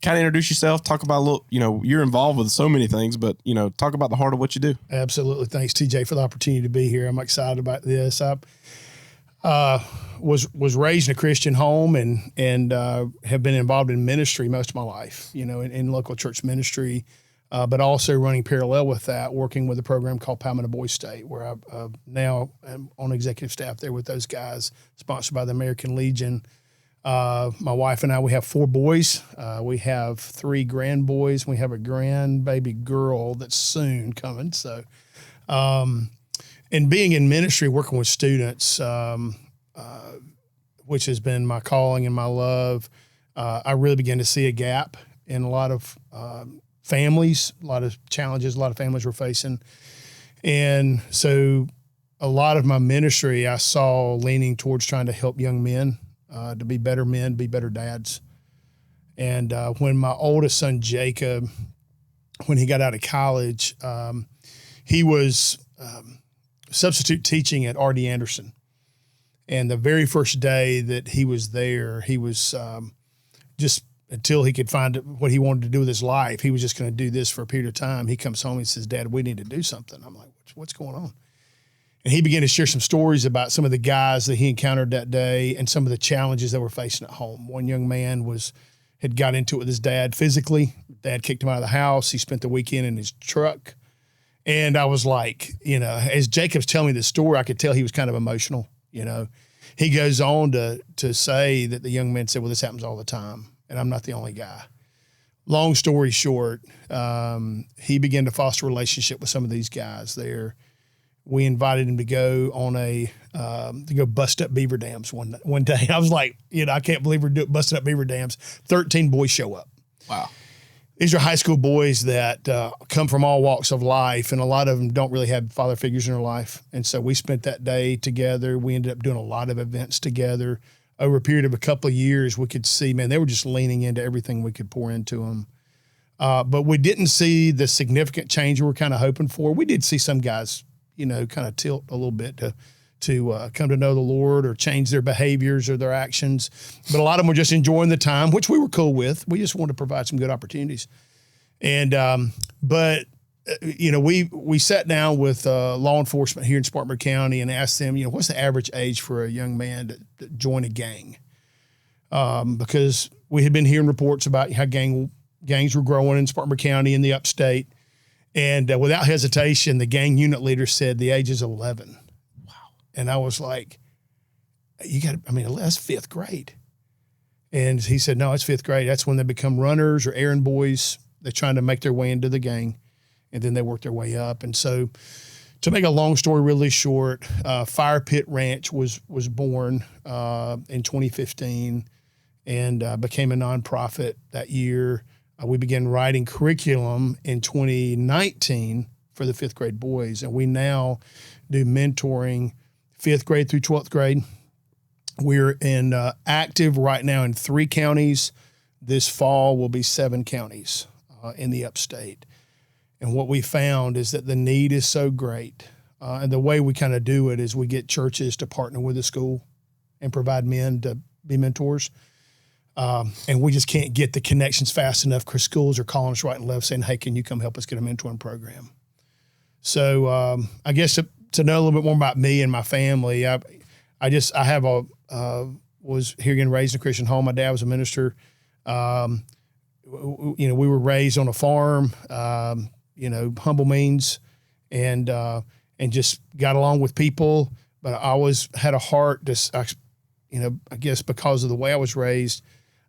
kind of introduce yourself, talk about a little, you're involved with so many things, but, talk about the heart of what you do. Absolutely. Thanks, TJ, for the opportunity to be here. I'm excited about this. I was raised in a Christian home and have been involved in ministry most of my life, in local church ministry, but also running parallel with that, working with a program called Barndo Boys State, where I now am on executive staff there with those guys, sponsored by the American Legion. My wife and I, we have 4 boys. We have 3 grandboys. We have a grandbaby girl that's soon coming. So, and being in ministry, working with students, which has been my calling and my love, I really began to see a gap in a lot of families, a lot of challenges a lot of families were facing. And so a lot of my ministry I saw leaning towards trying to help young men to be better men, be better dads. And when my oldest son, Jacob, when he got out of college, he was substitute teaching at R.D. Anderson. And the very first day that he was there, he was just until he could find what he wanted to do with his life, he was just going to do this for a period of time. He comes home and says, "Dad, we need to do something." I'm like, what's going on? And he began to share some stories about some of the guys that he encountered that day and some of the challenges they were facing at home. One young man had got into it with his dad physically. Dad kicked him out of the house. He spent the weekend in his truck. And I was like, as Jacob's telling me this story, I could tell he was kind of emotional. He goes on to say that the young man said, "Well, this happens all the time, and I'm not the only guy." Long story short, he began to foster a relationship with some of these guys there. We invited him to go on to go bust up beaver dams one day. I was like, I can't believe we're busting up beaver dams. 13 boys show up. Wow. These are high school boys that come from all walks of life, and a lot of them don't really have father figures in their life. And so we spent that day together. We ended up doing a lot of events together. Over a period of a couple of years, we could see, man, they were just leaning into everything we could pour into them. But we didn't see the significant change we were kind of hoping for. We did see some guys, kind of tilt a little bit to come to know the Lord or change their behaviors or their actions. But a lot of them were just enjoying the time, which we were cool with. We just wanted to provide some good opportunities. And, we sat down with law enforcement here in Spartanburg County and asked them, what's the average age for a young man to join a gang? Because we had been hearing reports about how gangs were growing in Spartanburg County in the upstate. And without hesitation, the gang unit leader said the age is 11. Wow. And I was like, that's 5th grade. And he said, no, it's 5th grade. That's when they become runners or errand boys. They're trying to make their way into the gang, and then they work their way up. And so to make a long story really short, Fire Pit Ranch was born in 2015 and became a nonprofit that year. We began writing curriculum in 2019 for the 5th grade boys, and we now do mentoring 5th grade through 12th grade. We're active right now in 3 counties. This fall will be 7 counties in the upstate. And what we found is that the need is so great. And the way we kind of do it is we get churches to partner with the school and provide men to be mentors. And we just can't get the connections fast enough because schools are calling us right and left saying, "Hey, can you come help us get a mentoring program?" So I guess to know a little bit more about me and my family, I was here again raised in a Christian home. My dad was a minister. We were raised on a farm, humble means, and just got along with people. But I always had a heart I guess because of the way I was raised,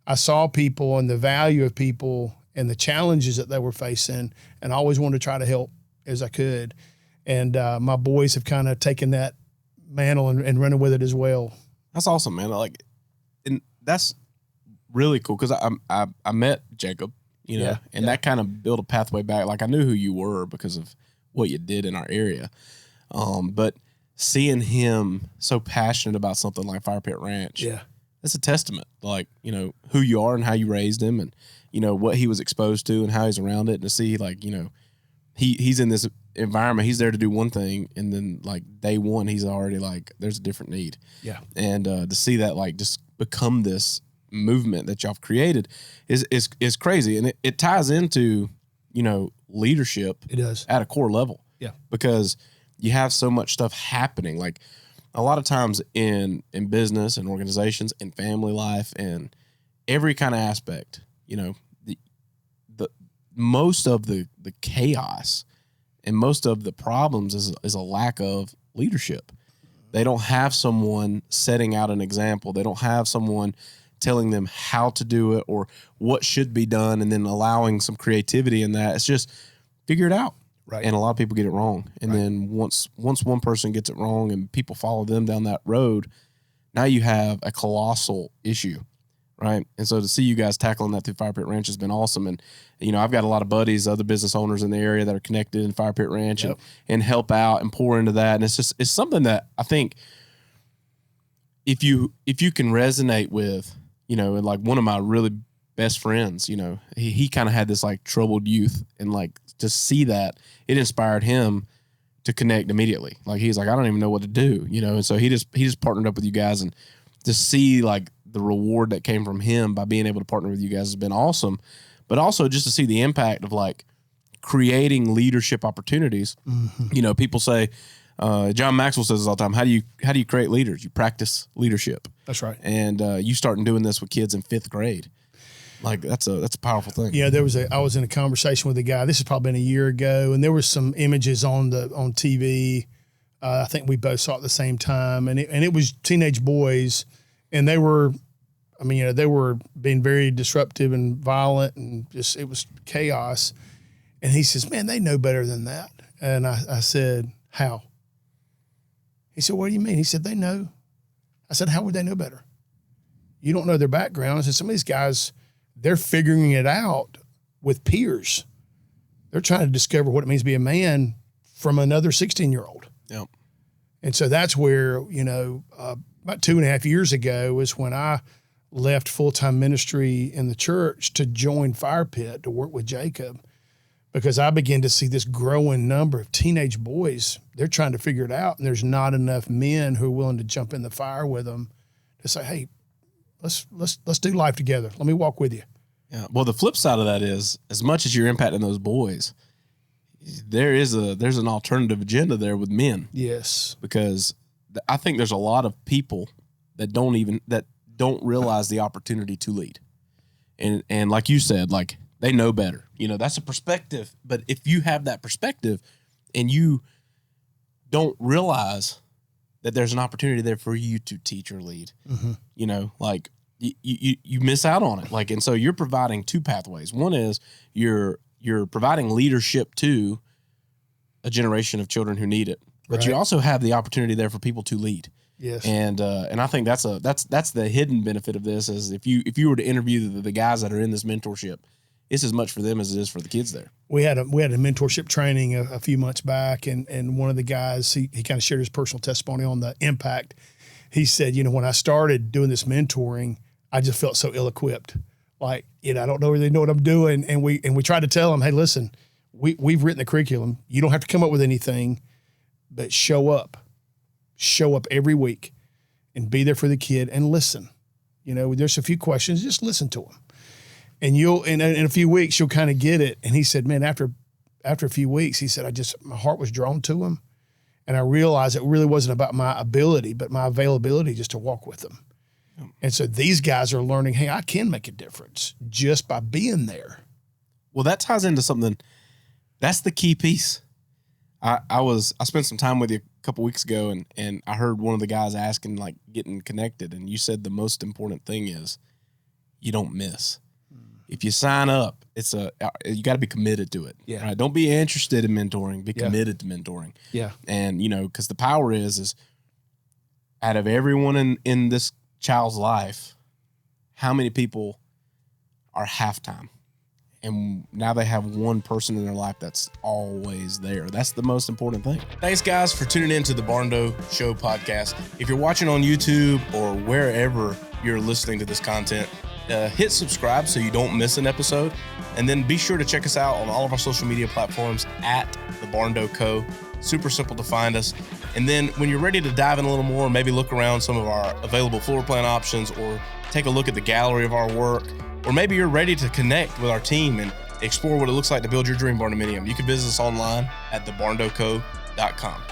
I saw people and the value of people and the challenges that they were facing, and I always wanted to try to help as I could. And my boys have kind of taken that mantle and running with it as well. That's awesome, man. And that's really cool because I met Jacob, and that kind of built a pathway back. Like I knew who you were because of what you did in our area. But seeing him so passionate about something like Fire Pit Ranch, it's a testament, who you are and how you raised him and, what he was exposed to and how he's around it. And to see, he's in this environment, he's there to do one thing. And then, day one, he's already there's a different need. Yeah. And to see that, just become this movement that y'all have created is crazy. And it ties into, leadership. It does. At a core level. Yeah. Because you have so much stuff happening. Like a lot of times in business and organizations and family life and every kind of aspect, the most of the chaos and most of the problems is a lack of leadership. They don't have someone setting out an example. They don't have someone telling them how to do it or what should be done and then allowing some creativity in that. It's just figure it out. Right. And a lot of people get it wrong. And then once one person gets it wrong and people follow them down that road, now you have a colossal issue. Right. And so to see you guys tackling that through Fire Pit Ranch has been awesome. And, I've got a lot of buddies, other business owners in the area that are connected in Fire Pit Ranch and help out and pour into that. And it's something that I think if you can resonate with, and like one of my really best friends, he kind of had this like troubled youth, and like to see that, it inspired him to connect immediately. Like he's like, I don't even know what to do, and so he just partnered up with you guys, and to see like the reward that came from him by being able to partner with you guys has been awesome. But also just to see the impact of like creating leadership opportunities. Mm-hmm. People say, John Maxwell says this all the time, how do you create leaders? You practice leadership. That's right. And you starting doing this with kids in 5th grade. Like that's a powerful thing. Yeah, I was in a conversation with a guy. This has probably been a year ago, and there were some images on TV. I think we both saw it at the same time, and it was teenage boys, and they were being very disruptive and violent, and just it was chaos. And he says, "Man, they know better than that." And I said, "How?" He said, "What do you mean?" He said, "They know." I said, "How would they know better? You don't know their background." I said, "Some of these guys, they're figuring it out with peers. They're trying to discover what it means to be a man from another 16-year-old." Yep. And so that's where, about 2.5 years ago was when I left full-time ministry in the church to join Fire Pit to work with Jacob, because I began to see this growing number of teenage boys. They're trying to figure it out, and there's not enough men who are willing to jump in the fire with them to say, "Hey, let's do life together. Let me walk with you." Yeah. Well, the flip side of that is, as much as you're impacting those boys, there's an alternative agenda there with men. Yes. Because I think there's a lot of people that don't realize the opportunity to lead. And like you said, like they know better. That's a perspective. But if you have that perspective and you don't realize that there's an opportunity there for you to teach or lead, like you miss out on it. Like, and so you're providing 2 pathways. One is you're providing leadership to a generation of children who need it, but you also have the opportunity there for people to lead. Yes. And I think that's the hidden benefit of this is if you were to interview the guys that are in this mentorship, it's as much for them as it is for the kids there. We had a mentorship training a few months back, and one of the guys, he kind of shared his personal testimony on the impact. He said, when I started doing this mentoring, I just felt so ill-equipped. Like, I don't really know what I'm doing. And we tried to tell him, "Hey, listen, we've written the curriculum. You don't have to come up with anything, but show up every week and be there for the kid and listen. There's a few questions, just listen to them. And in a few weeks, you'll kind of get it." And he said, "Man, after a few weeks," he said, my heart was drawn to him. And I realized it really wasn't about my ability, but my availability just to walk with them. And so these guys are learning, hey, I can make a difference just by being there. Well, that ties into something. That's the key piece. I spent some time with you a couple weeks ago, and I heard one of the guys asking, like, getting connected. And you said the most important thing is you don't miss. If you sign up, you got to be committed to it. Yeah. Right? Don't be interested in mentoring. Be committed to mentoring. Yeah. And, because the power is out of everyone in this child's life, how many people are halftime? And now they have one person in their life that's always there. That's the most important thing. Thanks, guys, for tuning in to the Barndo Show podcast. If you're watching on YouTube or wherever you're listening to this content, hit subscribe so you don't miss an episode. And then be sure to check us out on all of our social media platforms at the Barndo Co. Super simple to find us. And then when you're ready to dive in a little more, maybe look around some of our available floor plan options or take a look at the gallery of our work, or maybe you're ready to connect with our team and explore what it looks like to build your dream barndominium, you can visit us online at thebarndoco.com.